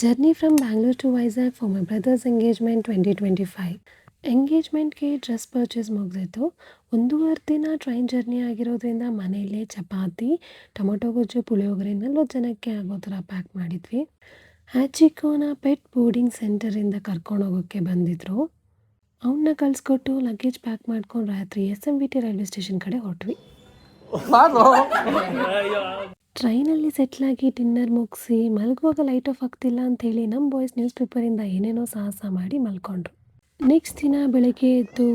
Journey from Bangalore to Vizag for my brother's engagement 2025. ಎಂಗೇಜ್ಮೆಂಟ್ಗೆ dress purchase ಮುಗಿದಿತ್ತು. 1.5 ದಿನ ಟ್ರೈನ್ ಜರ್ನಿ ಆಗಿರೋದ್ರಿಂದ ಮನೆಯಲ್ಲೇ ಚಪಾತಿ, ಟೊಮೊಟೊ ಗೊಜ್ಜು, ಪುಳಿಯೋಗರೆ 40 ಜನಕ್ಕೆ ಆಗೋ ಥರ ಪ್ಯಾಕ್ ಮಾಡಿದ್ವಿ. ಹ್ಯಾಚಿಕೋನ ಪೆಟ್ ಬೋರ್ಡಿಂಗ್ ಸೆಂಟರಿಂದ ಕರ್ಕೊಂಡು ಹೋಗೋಕ್ಕೆ ಬಂದಿದ್ದರು. ಅವನ್ನ ಕಳಿಸ್ಕೊಟ್ಟು ಲಗೇಜ್ ಪ್ಯಾಕ್ ಮಾಡ್ಕೊಂಡು ರಾತ್ರಿ SMVT ರೈಲ್ವೆ ಸ್ಟೇಷನ್ ಕಡೆ ಹೊರಟ್ವಿ. ಟ್ರೈನಲ್ಲಿ ಸೆಟ್ಲಾಗಿ ಡಿನ್ನರ್ ಮುಗಿಸಿ ಮಲಗುವಾಗ ಲೈಟ್ ಆಫ್ ಆಗ್ತಿಲ್ಲ ಅಂಥೇಳಿ ನಮ್ಮ ಬಾಯ್ಸ್ ನ್ಯೂಸ್ ಪೇಪರಿಂದ ಏನೇನೋ ಸಾಹಸ ಮಾಡಿ ಮಲ್ಕೊಂಡ್ರು. ನೆಕ್ಸ್ಟ್ ದಿನ ಬೆಳಗ್ಗೆ ಎದ್ದು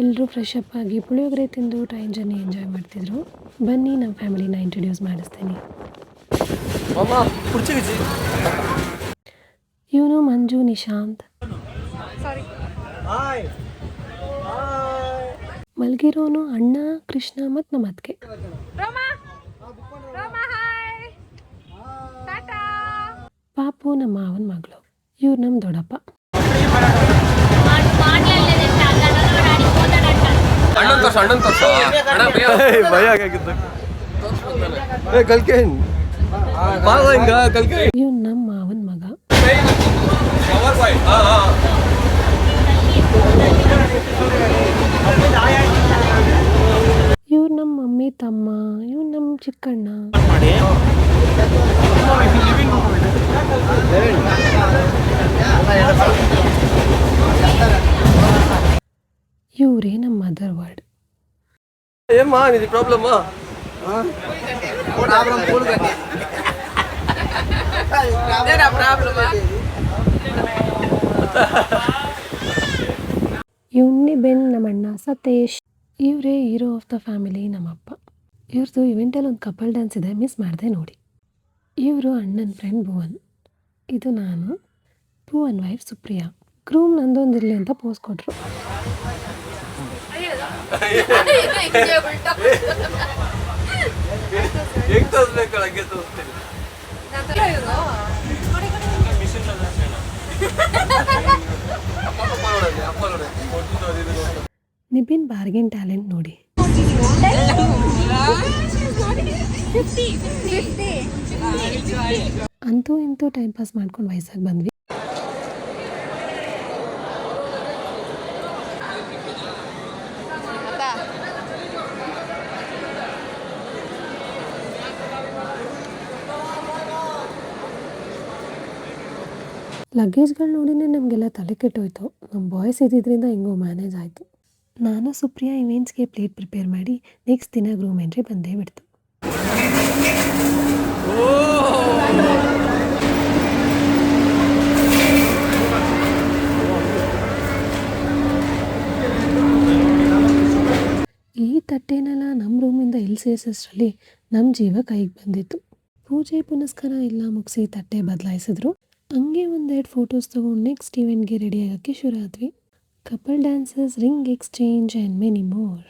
ಎಲ್ಲರೂ ಫ್ರೆಶ್ ಅಪ್ ಆಗಿ ಪುಳಿಯೋಗರೆ ತಿಂದು ಟ್ರೈನ್ ಜರ್ನಿ ಎಂಜಾಯ್ ಮಾಡ್ತಿದ್ರು. ಬನ್ನಿ ನಮ್ಮ ಫ್ಯಾಮಿಲಿನ ಇಂಟ್ರೊಡ್ಯೂಸ್ ಮಾಡಿಸ್ತೀನಿ. ಇವನು ಮಂಜು ನಿಶಾಂತ್. ಮಲಗಿರೋನು ಅಣ್ಣ ಕೃಷ್ಣ ಮತ್ತು ನಮ್ಮ ಅತ್ತಿಗೆ. ಪಾಪು ನಮ್ಮ ಮಾವನ ಮಗಳು. ಇವ್ರು ನಮ್ಮ ದೊಡ್ಡಪ್ಪ. ಇವ್ನು ನಮ್ಮ ಮಾವನ ಮಗ. ಇವ್ರು ನಮ್ಮ ಮಮ್ಮಿ ತಮ್ಮ. ಇವ್ನು ನಮ್ಮ ಚಿಕ್ಕಣ್ಣ. ಇವರೇ ನಮ್ಮ ಮದರ್ ವರ್ಡ್. ಇವನ್ನೇ ಬೆನ್ ನಮ್ಮಣ್ಣ ಸತೇಶ್. ಇವರೇ ಹೀರೋ ಆಫ್ ದ ಫ್ಯಾಮಿಲಿ ನಮ್ಮಪ್ಪ. ಇವ್ರದ್ದು ಇವೆಂಟಲ್ಲಿ ಒಂದು ಕಪಲ್ ಡ್ಯಾನ್ಸ್ ಇದೆ, ಮಿಸ್ ಮಾಡಿದೆ ನೋಡಿ. ಇವರು ಅಣ್ಣನ ಫ್ರೆಂಡ್ ಭುವನ್. ಇದು ನಾನು. ಭುವನ್ ವೈಫ್ ಸುಪ್ರಿಯಾ. ಗ್ರೂಮ್ ನಂದೊಂದಿರಲಿ ಅಂತ ಪೋಸ್ ಕೊಟ್ಟರು. ನಿಬಿನ್ ಬಾರ್ಗೇನ್ ಟ್ಯಾಲೆಂಟ್ ನೋಡಿ. ಅಂತೂ ಇಂತೂ ಟೈಮ್ ಪಾಸ್ ಮಾಡ್ಕೊಂಡು ವಯಸ್ಸಾಗಿ ಬಂದ್ವಿ. ಲಗೇಜ್ಗಳು ನೋಡಿನೇ ನಮಗೆಲ್ಲ ತಲೆ ಕೆಟ್ಟೋಯ್ತು. ನಮ್ಮ ಬಾಯ್ಸ್ ಇದ್ದಿದ್ದರಿಂದ ಹೆಂಗೋ ಮ್ಯಾನೇಜ್ ಆಯಿತು. ನಾನು ಸುಪ್ರಿಯಾ ಇವೆಂಟ್ಸ್ಗೆ ಪ್ಲೇಟ್ ಪ್ರಿಪೇರ್ ಮಾಡಿ ನೆಕ್ಸ್ಟ್ ದಿನ ಗ್ರೂಮ್ ಎಂಟ್ರಿ ಬಂದೇ ಬಿಡ್ತು. ಈ ತಟ್ಟೆನೆಲ್ಲ ನಮ್ಮ ರೂಮಿಂದ ಇಲ್ಲಿ ಸೇರಿಸೋಷ್ಟರಲ್ಲಿ ನಮ್ಮ ಜೀವ ಕೈಗೆ ಬಂದಿತ್ತು. ಪೂಜೆ ಪುನಸ್ಕಾರ ಎಲ್ಲ ಮುಗಿಸಿ ತಟ್ಟೆ ಬದಲಾಯಿಸಿದ್ರು. ಹಂಗೆ ಒಂದೆರಡು ಫೋಟೋಸ್ ತೊಗೊಂಡು ನೆಕ್ಸ್ಟ್ ಇವೆಂಟ್ಗೆ ರೆಡಿ ಆಗೋಕ್ಕೆ ಶುರು ಆದ್ವಿ. Couple dances, ring exchange and many more.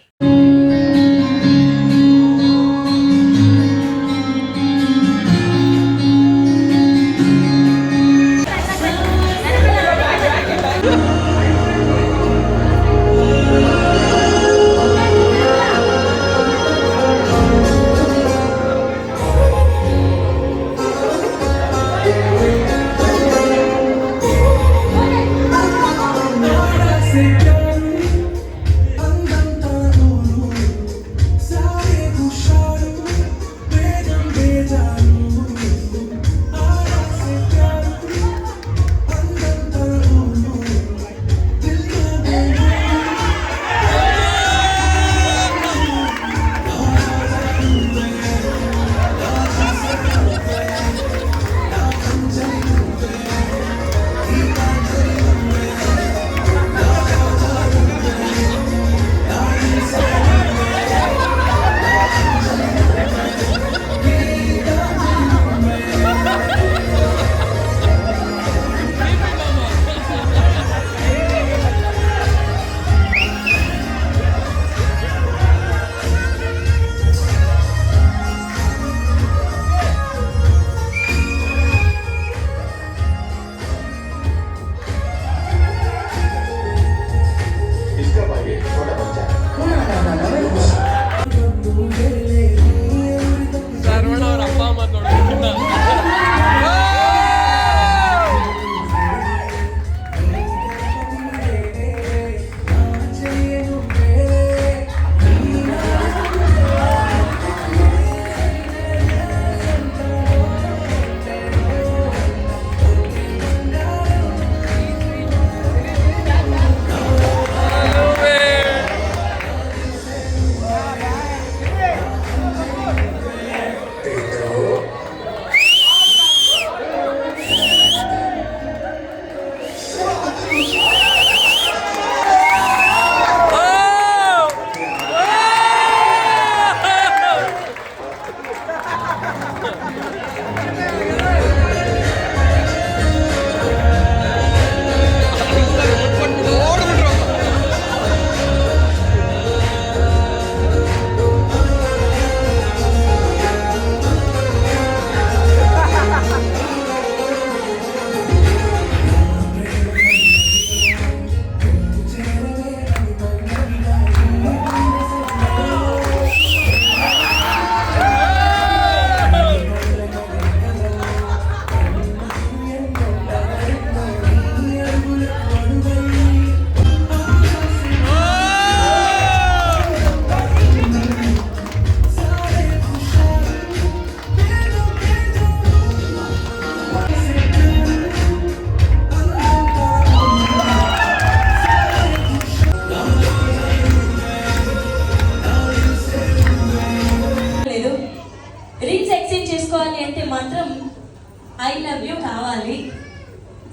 ఇది.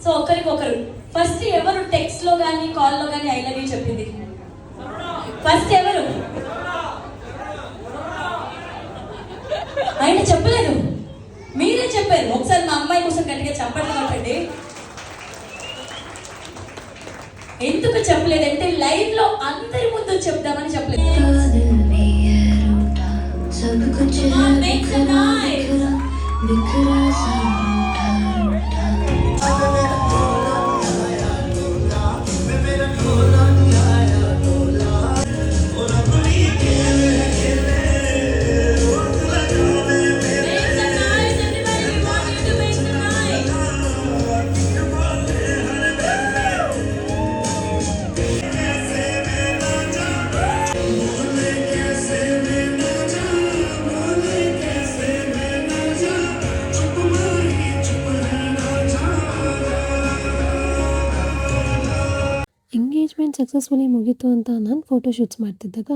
సో ఒకరికొకరు ఫస్ట్ ఎవరు టెక్స్ట్ లో కానీ కాల్లో కానీ ఐ లవ్ యూ చెప్పింది? ఫస్ట్ ఎవరు? ఆయన చెప్పలేదు, మీరే చెప్పారు. ఒకసారి మా అమ్మాయి కోసం గట్టిగా చప్పట్లు కొట్టండి. ఎందుకు చెప్పలేదంటే లైవ్ లో అందరి ముందు చెప్దామని చెప్పలేదు. ಎಂಗೇಜ್ಮೆಂಟ್ ಸಕ್ಸಸ್ಫುಲಿ ಮುಗೀತು ಅಂತ ನಾನು ಫೋಟೋ ಶೂಟ್ಸ್ ಮಾಡ್ತಿದ್ದಾಗ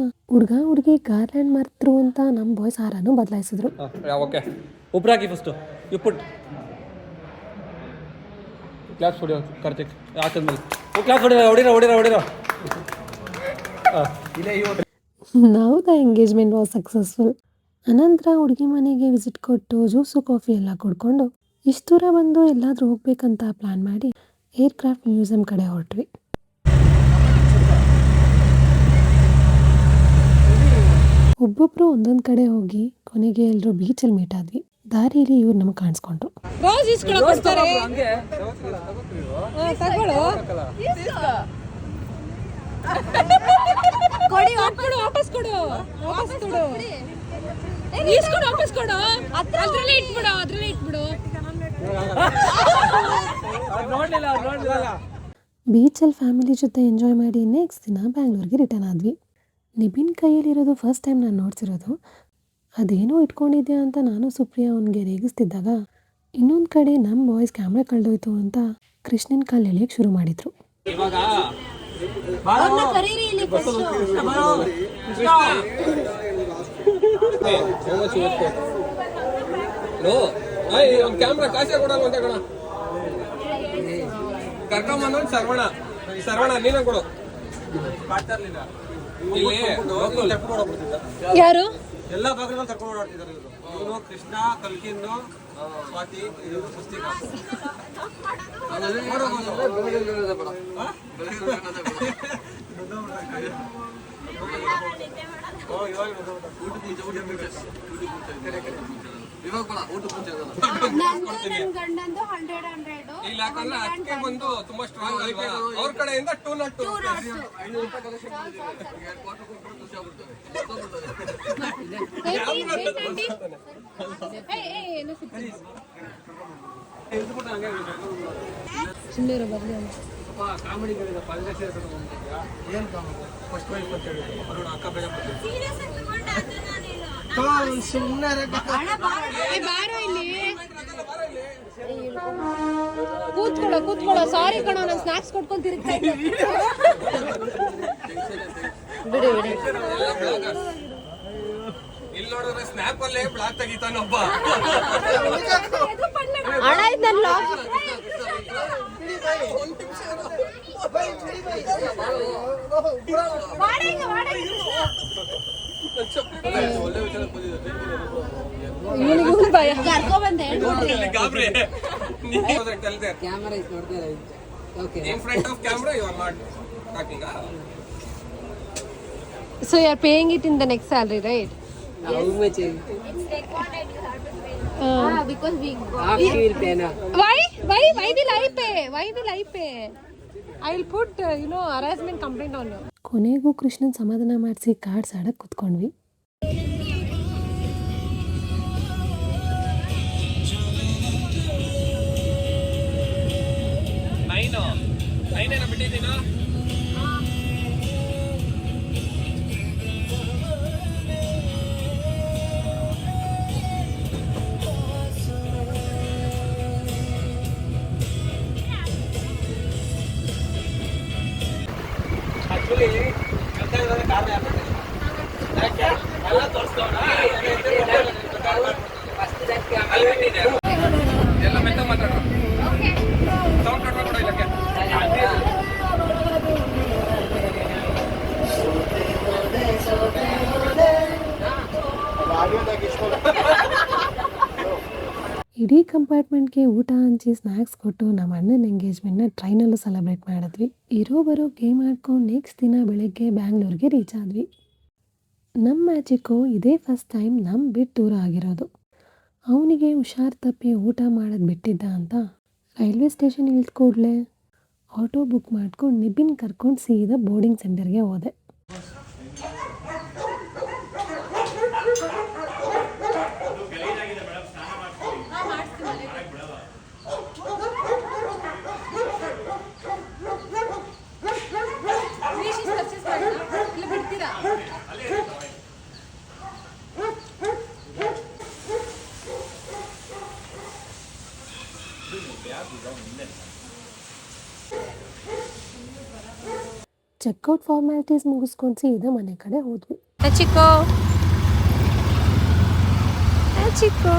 ಹುಡುಗಿ ಗಾರ್ಲ್ಯಾಂಡ್ ಮರ್ತರು ಅಂತ ನಮ್ಮ ಬಾಯ್ಸ್ ಹಾರನ್ನು ಬದಲಾಯಿಸಿದ್ರು. ಓಕೆ ಉಬ್ರಾಕಿ ಫಸ್ಟು ಯು ಪುಟ್ ಕ್ಲಾಪ್ಸ್ ಹೊಡಿಯೋ ಕಾರ್ತಿಕ್ ಹಾಕಿದ್ಮೇಲೆ ಕ್ಲಾಪ್ಸ್ ಹೊಡಿರೋ ನಾವು ದ ಎಂಗೇಜ್ಮೆಂಟ್ ವಾಸ್ ಸಕ್ಸಸ್ಫುಲ್. ಅನಂತರ ಹುಡುಗಿ ಮನೆಗೆ ವಿಸಿಟ್ ಕೊಟ್ಟು ಜ್ಯೂಸು ಕಾಫಿ ಎಲ್ಲ ಕೊಡ್ಕೊಂಡು ಇಷ್ಟು ದೂರ ಬಂದು ಎಲ್ಲಾದರೂ ಹೋಗ್ಬೇಕಂತ ಪ್ಲ್ಯಾನ್ ಮಾಡಿ ಏರ್ಕ್ರಾಫ್ಟ್ ಮ್ಯೂಸಿಯಂ ಕಡೆ ಹೊರಟ್ವಿ. ಒಬ್ಬೊಬ್ಬರು ಒಂದೊಂದು ಕಡೆ ಹೋಗಿ ಕೊನೆಗೆ ಎಲ್ಲರೂ ಬೀಚಲ್ಲಿ ಮೀಟ್ ಆದ್ವಿ. ದಾರಿಯಲ್ಲಿ ಇವ್ರು ನಮಗೆ ಕಾಣಿಸ್ಕೊಂಡ್ರು. ಬೀಚಲ್ಲಿ ಫ್ಯಾಮಿಲಿ ಜೊತೆ ಎಂಜಾಯ್ ಮಾಡಿ ನೆಕ್ಸ್ಟ್ ದಿನ ಬ್ಯಾಂಗ್ಳೂರಿಗೆ ರಿಟರ್ನ್ ಆದ್ವಿ. ನಿಬಿನ್ ಕೈಯಲ್ಲಿರೋದು ಫಸ್ಟ್ ಟೈಮ್ ನಾನು ನೋಡ್ತಿರೋದು. ಅದೇನೋ ಇಟ್ಕೊಂಡಿದ್ಯಾ ಅಂತ ನಾನು ಸುಪ್ರಿಯಾ ಅವನಿಗೆ ರೇಗಿಸ್ತಿದ್ದಾಗ ಇನ್ನೊಂದು ಕಡೆ ನಮ್ಮ ಬಾಯ್ಸ್ ಕ್ಯಾಮ್ರಾ ಕಳೆದೋಯ್ತು ಅಂತ ಕೃಷ್ಣನ್ ಕಾಲು ಎಳೆಯೋಕ್ಕೆ ಶುರು ಮಾಡಿದ್ರು. ಯಾರು ಎಲ್ಲ ಭಾಗಗಳು ಕರ್ಕೊಂಡು ಓಡಾಡ್ತಿದ್ದಾರೆ ಇವನು ಕೃಷ್ಣ ಕಲ್ಕಿನ್ನು ಸ್ವಾತಿ ಇದು ಪುಸ್ತಿಕ ಅದಕ್ಕೆ ಬಂದು ತುಂಬಾ ಸ್ಟ್ರಾಂಗ್ ಅಲ್ವಾ ಅವ್ರ ಕಡೆಯಿಂದ 202 ಕೂತ್ಕೊಳ್ಳೋ ಸಾರಿ ಕಣೋ, ನಾನು ಸ್ನಾಕ್ಸ್ ಕೊಟ್ಕೊಂಡು ತಿರುಗ್ತಾ ಇದ್ದೆ. ಬಿಡಿ ಇಲ್ಲಿ ನೋಡಿದ್ರೆ ಸ್ನ್ಯಾಪ್ ಅಲ್ಲೇ ಬ್ಲಾಕ್ ತೆಗಿತಾನೊಬ್ಬ. ಹಣ ಇದ್ನಲ್ಲ In front of camera, you are not talking. So you are paying it in the next salary, right? How much? It's recorded, you have to pay. Because we got She will pay na. Why will I pay? Why will I pay? I will put harassment complaint on you. ಕೊನೆಗೂ ಕೃಷ್ಣನ್ ಸಮಾಧಾನ ಮಾಡಿಸಿ cards ಆಡಕ್ಕೆ ಕೂತ್ಕೊಂಡ್ವಿ. ಐನೇನ ಬಿಟ್ಟಿದ್ದೀನಾ? ಎಲ್ಲ ಮೆತ್ತ ಮಾತಾಡೋ. ಕಂಪಾರ್ಟ್ಮೆಂಟ್ಗೆ ಊಟ ಹಂಚಿ snacks ಕೊಟ್ಟು ನಮ್ಮ ಅಣ್ಣನ ಎಂಗೇಜ್ಮೆಂಟ್ನ ಟ್ರೈನಲ್ಲೂ ಸೆಲೆಬ್ರೇಟ್ ಮಾಡಿದ್ವಿ. ಇರೋ ಬರೋ ಗೇಮ್ ಆಡ್ಕೊಂಡು ನೆಕ್ಸ್ಟ್ ದಿನ ಬೆಳಗ್ಗೆ ಬ್ಯಾಂಗ್ಳೂರ್ಗೆ ರೀಚ್ ಆದ್ವಿ. ನಮ್ಮ ಮ್ಯಾಜಿಕ್ಕು ಇದೇ ಫಸ್ಟ್ ಟೈಮ್ ನಮ್ಮ ಬಿಟ್ಟು ದೂರ ಆಗಿರೋದು. ಅವನಿಗೆ ಹುಷಾರು ತಪ್ಪಿ ಊಟ ಮಾಡೋದು ಬಿಟ್ಟಿದ್ದ ಅಂತ ರೈಲ್ವೆ ಸ್ಟೇಷನ್ ಇಳಿದ ಕೂಡಲೇ ಆಟೋ ಬುಕ್ ಮಾಡ್ಕೊಂಡು ನಿಬಿನ್ ಕರ್ಕೊಂಡು ಸೀದಾ ಬೋರ್ಡಿಂಗ್ ಸೆಂಟರ್ಗೆ ಹೋದೆ. ಚೆಕ್ಔಟ್ ಫಾರ್ಮ್ಯಾಲಿಟೀಸ್ ಮುಗಿಸ್ಕೊಂಡು ಸೀದಾ ಮನೆ ಕಡೆ ಹೋದ್ವಿ. ಚಿಕ್ಕೋ